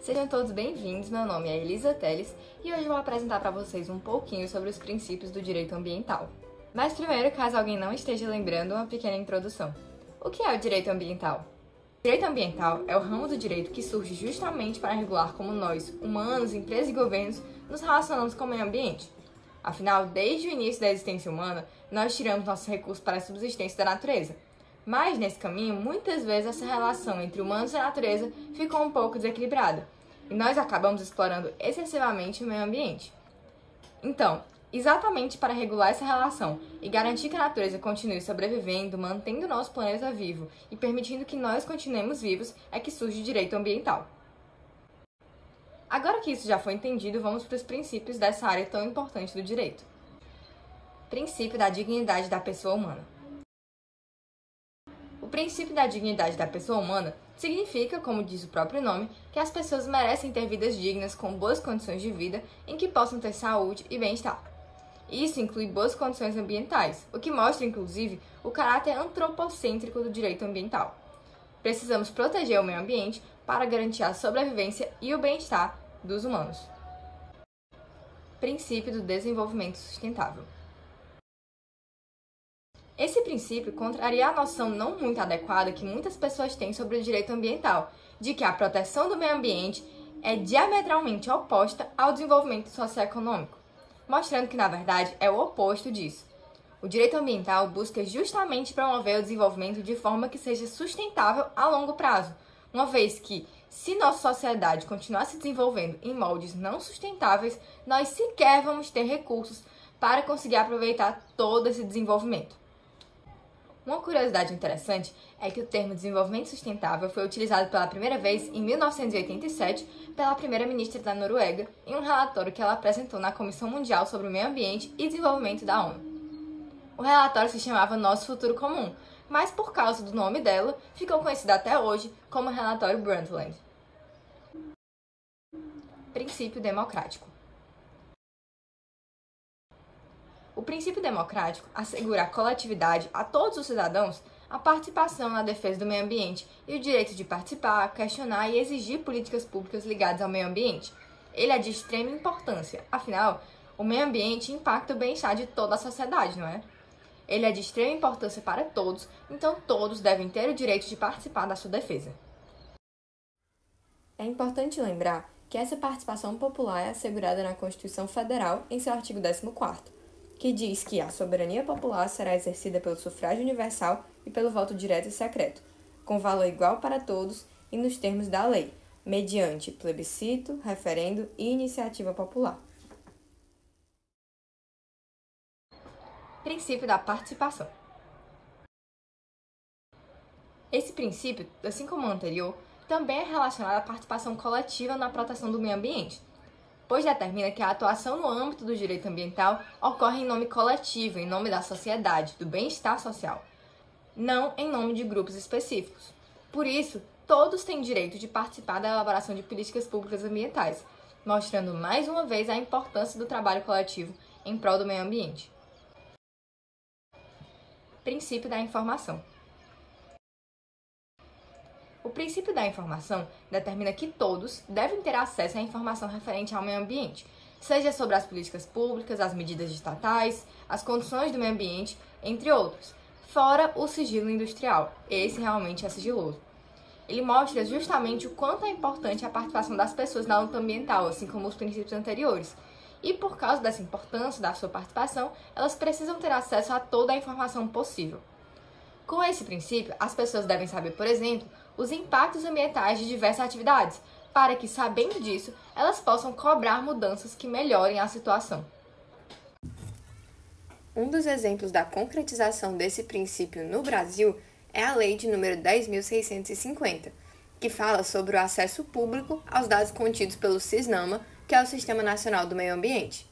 Sejam todos bem-vindos, meu nome é Elisa Teles e hoje vou apresentar para vocês um pouquinho sobre os princípios do direito ambiental. Mas primeiro, caso alguém não esteja lembrando, uma pequena introdução. O que é o direito ambiental? O direito ambiental é o ramo do direito que surge justamente para regular como nós, humanos, empresas e governos, nos relacionamos com o meio ambiente. Afinal, desde o início da existência humana, nós tiramos nossos recursos para a subsistência da natureza. Mas, nesse caminho, muitas vezes essa relação entre humanos e a natureza ficou um pouco desequilibrada, e nós acabamos explorando excessivamente o meio ambiente. Então, exatamente para regular essa relação e garantir que a natureza continue sobrevivendo, mantendo o nosso planeta vivo e permitindo que nós continuemos vivos, é que surge o direito ambiental. Agora que isso já foi entendido, vamos para os princípios dessa área tão importante do direito. Princípio da dignidade da pessoa humana. O princípio da dignidade da pessoa humana significa, como diz o próprio nome, que as pessoas merecem ter vidas dignas com boas condições de vida em que possam ter saúde e bem-estar. Isso inclui boas condições ambientais, o que mostra, inclusive, o caráter antropocêntrico do direito ambiental. Precisamos proteger o meio ambiente para garantir a sobrevivência e o bem-estar dos humanos. Princípio do desenvolvimento sustentável. Esse princípio contraria a noção não muito adequada que muitas pessoas têm sobre o direito ambiental, de que a proteção do meio ambiente é diametralmente oposta ao desenvolvimento socioeconômico, mostrando que, na verdade, é o oposto disso. O direito ambiental busca justamente promover o desenvolvimento de forma que seja sustentável a longo prazo, uma vez que, se nossa sociedade continuar se desenvolvendo em moldes não sustentáveis, nós sequer vamos ter recursos para conseguir aproveitar todo esse desenvolvimento. Uma curiosidade interessante é que o termo desenvolvimento sustentável foi utilizado pela primeira vez em 1987 pela primeira-ministra da Noruega em um relatório que ela apresentou na Comissão Mundial sobre o Meio Ambiente e Desenvolvimento da ONU. O relatório se chamava Nosso Futuro Comum, mas por causa do nome dela, ficou conhecido até hoje como Relatório Brundtland. Princípio democrático. O princípio democrático assegura à coletividade, a todos os cidadãos, a participação na defesa do meio ambiente e o direito de participar, questionar e exigir políticas públicas ligadas ao meio ambiente. Ele é de extrema importância, afinal, o meio ambiente impacta o bem-estar de toda a sociedade, não é? Ele é de extrema importância para todos, então todos devem ter o direito de participar da sua defesa. É importante lembrar que essa participação popular é assegurada na Constituição Federal em seu artigo 14º, que diz que a soberania popular será exercida pelo sufrágio universal e pelo voto direto e secreto, com valor igual para todos e nos termos da lei, mediante plebiscito, referendo e iniciativa popular. Princípio da participação. Esse princípio, assim como o anterior, também é relacionado à participação coletiva na proteção do meio ambiente, pois determina que a atuação no âmbito do direito ambiental ocorre em nome coletivo, em nome da sociedade, do bem-estar social, não em nome de grupos específicos. Por isso, todos têm direito de participar da elaboração de políticas públicas ambientais, mostrando mais uma vez a importância do trabalho coletivo em prol do meio ambiente. Princípio da informação. O princípio da informação determina que todos devem ter acesso à informação referente ao meio ambiente, seja sobre as políticas públicas, as medidas estatais, as condições do meio ambiente, entre outros, fora o sigilo industrial. Esse realmente é sigiloso. Ele mostra justamente o quanto é importante a participação das pessoas na luta ambiental, assim como os princípios anteriores. E por causa dessa importância da sua participação, elas precisam ter acesso a toda a informação possível. Com esse princípio, as pessoas devem saber, por exemplo, os impactos ambientais de diversas atividades, para que, sabendo disso, elas possam cobrar mudanças que melhorem a situação. Um dos exemplos da concretização desse princípio no Brasil é a Lei de número 10.650, que fala sobre o acesso público aos dados contidos pelo SISNAMA, que é o Sistema Nacional do Meio Ambiente.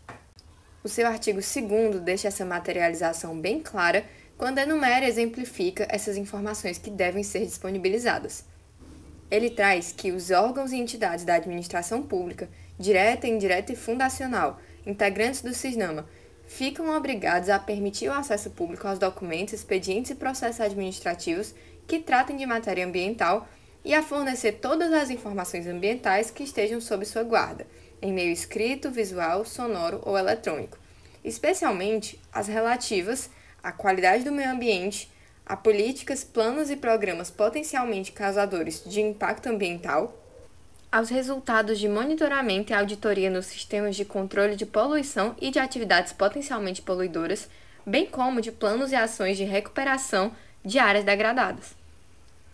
O seu artigo 2º deixa essa materialização bem clara quando enumera e exemplifica essas informações que devem ser disponibilizadas. Ele traz que os órgãos e entidades da administração pública, direta, indireta e fundacional, integrantes do SISNAMA, ficam obrigados a permitir o acesso público aos documentos, expedientes e processos administrativos que tratem de matéria ambiental e a fornecer todas as informações ambientais que estejam sob sua guarda, em meio escrito, visual, sonoro ou eletrônico, especialmente as relativas à qualidade do meio ambiente, a políticas, planos e programas potencialmente causadores de impacto ambiental, aos resultados de monitoramento e auditoria nos sistemas de controle de poluição e de atividades potencialmente poluidoras, bem como de planos e ações de recuperação de áreas degradadas.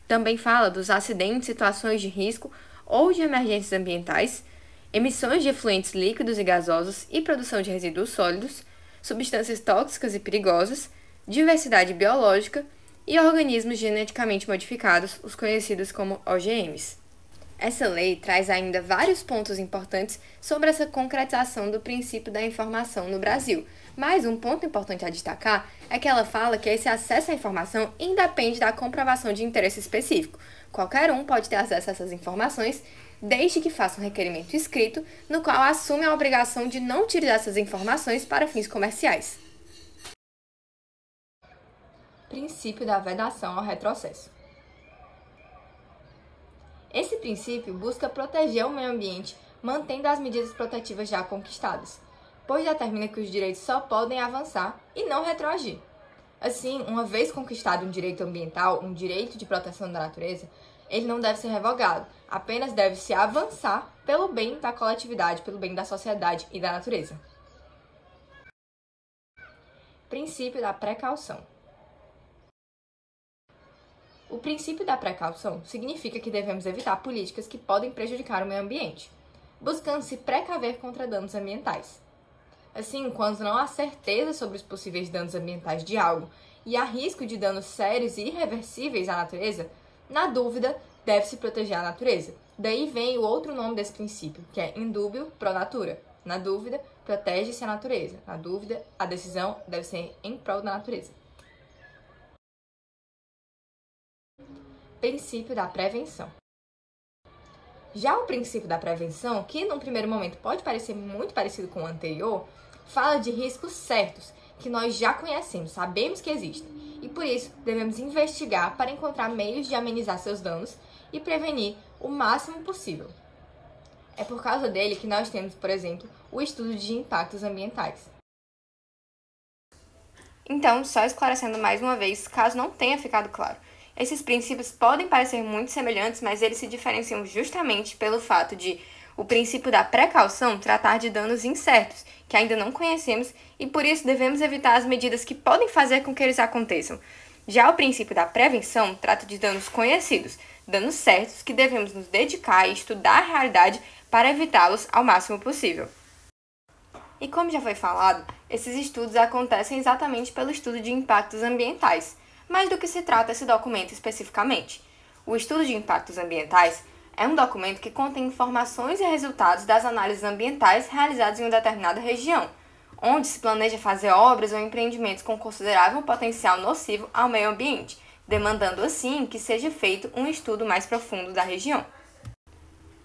Também fala dos acidentes, situações de risco ou de emergências ambientais, emissões de efluentes líquidos e gasosos e produção de resíduos sólidos, substâncias tóxicas e perigosas, diversidade biológica e organismos geneticamente modificados, os conhecidos como OGMs. Essa lei traz ainda vários pontos importantes sobre essa concretização do princípio da informação no Brasil, mas um ponto importante a destacar é que ela fala que esse acesso à informação independe da comprovação de interesse específico. Qualquer um pode ter acesso a essas informações, desde que faça um requerimento escrito, no qual assume a obrigação de não utilizar essas informações para fins comerciais. Princípio da vedação ao retrocesso. Esse princípio busca proteger o meio ambiente, mantendo as medidas protetivas já conquistadas, pois determina que os direitos só podem avançar e não retroagir. Assim, uma vez conquistado um direito ambiental, um direito de proteção da natureza, ele não deve ser revogado, apenas deve-se avançar pelo bem da coletividade, pelo bem da sociedade e da natureza. Princípio da precaução. O princípio da precaução significa que devemos evitar políticas que podem prejudicar o meio ambiente, buscando se precaver contra danos ambientais. Assim, quando não há certeza sobre os possíveis danos ambientais de algo e há risco de danos sérios e irreversíveis à natureza, na dúvida, deve-se proteger a natureza. Daí vem o outro nome desse princípio, que é in dubio pro natura. Na dúvida, protege-se a natureza. Na dúvida, a decisão deve ser em prol da natureza. Princípio da prevenção. Já o princípio da prevenção, que num primeiro momento pode parecer muito parecido com o anterior, fala de riscos certos, que nós já conhecemos, sabemos que existem, e por isso devemos investigar para encontrar meios de amenizar seus danos e prevenir o máximo possível. É por causa dele que nós temos, por exemplo, o estudo de impactos ambientais. Então, só esclarecendo mais uma vez, caso não tenha ficado claro, esses princípios podem parecer muito semelhantes, mas eles se diferenciam justamente pelo fato de o princípio da precaução tratar de danos incertos, que ainda não conhecemos, e por isso devemos evitar as medidas que podem fazer com que eles aconteçam. Já o princípio da prevenção trata de danos conhecidos, danos certos que devemos nos dedicar e estudar a realidade para evitá-los ao máximo possível. E como já foi falado, esses estudos acontecem exatamente pelo estudo de impactos ambientais. Mas do que se trata esse documento especificamente? O estudo de impactos ambientais é um documento que contém informações e resultados das análises ambientais realizadas em uma determinada região, onde se planeja fazer obras ou empreendimentos com considerável potencial nocivo ao meio ambiente, demandando assim que seja feito um estudo mais profundo da região.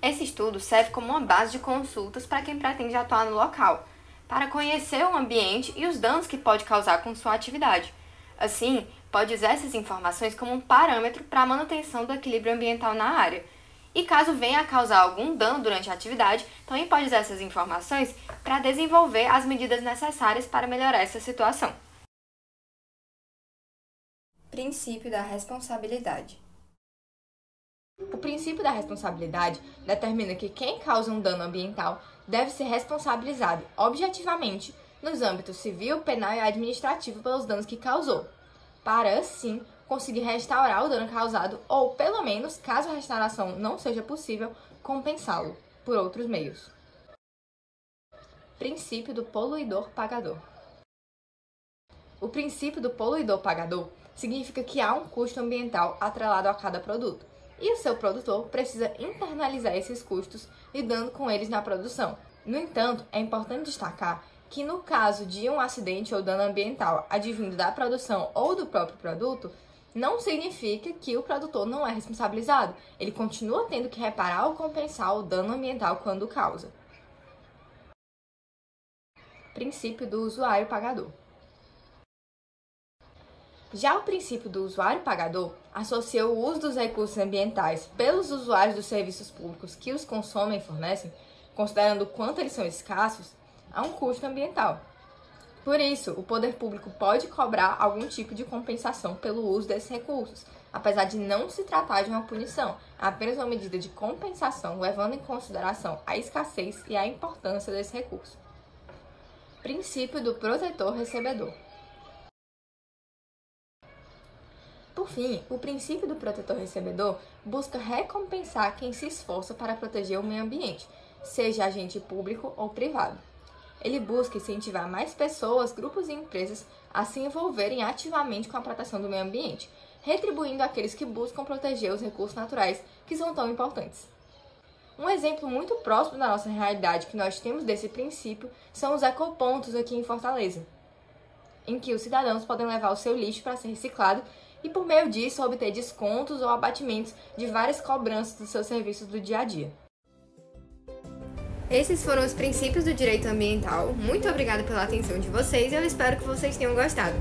Esse estudo serve como uma base de consultas para quem pretende atuar no local, para conhecer o ambiente e os danos que pode causar com sua atividade. Assim, pode usar essas informações como um parâmetro para a manutenção do equilíbrio ambiental na área. E caso venha a causar algum dano durante a atividade, também pode usar essas informações para desenvolver as medidas necessárias para melhorar essa situação. Princípio da responsabilidade. O princípio da responsabilidade determina que quem causa um dano ambiental deve ser responsabilizado objetivamente nos âmbitos civil, penal e administrativo pelos danos que causou, para assim conseguir restaurar o dano causado ou, pelo menos, caso a restauração não seja possível, compensá-lo por outros meios. Princípio do poluidor-pagador. O princípio do poluidor-pagador significa que há um custo ambiental atrelado a cada produto, e o seu produtor precisa internalizar esses custos lidando com eles na produção. No entanto, é importante destacar que no caso de um acidente ou dano ambiental advindo da produção ou do próprio produto, não significa que o produtor não é responsabilizado. Ele continua tendo que reparar ou compensar o dano ambiental quando causa. Princípio do usuário pagador. Já o princípio do usuário pagador associa o uso dos recursos ambientais pelos usuários dos serviços públicos que os consomem e fornecem, considerando o quanto eles são escassos, a um custo ambiental. Por isso, o poder público pode cobrar algum tipo de compensação pelo uso desses recursos, apesar de não se tratar de uma punição, é apenas uma medida de compensação levando em consideração a escassez e a importância desse recurso. Princípio do protetor-recebedor. Por fim, o princípio do protetor-recebedor busca recompensar quem se esforça para proteger o meio ambiente, seja agente público ou privado. Ele busca incentivar mais pessoas, grupos e empresas a se envolverem ativamente com a proteção do meio ambiente, retribuindo aqueles que buscam proteger os recursos naturais que são tão importantes. Um exemplo muito próximo da nossa realidade que nós temos desse princípio são os ecopontos aqui em Fortaleza, em que os cidadãos podem levar o seu lixo para ser reciclado e, por meio disso, obter descontos ou abatimentos de várias cobranças dos seus serviços do dia a dia. Esses foram os princípios do direito ambiental. Muito obrigada pela atenção de vocês e eu espero que vocês tenham gostado.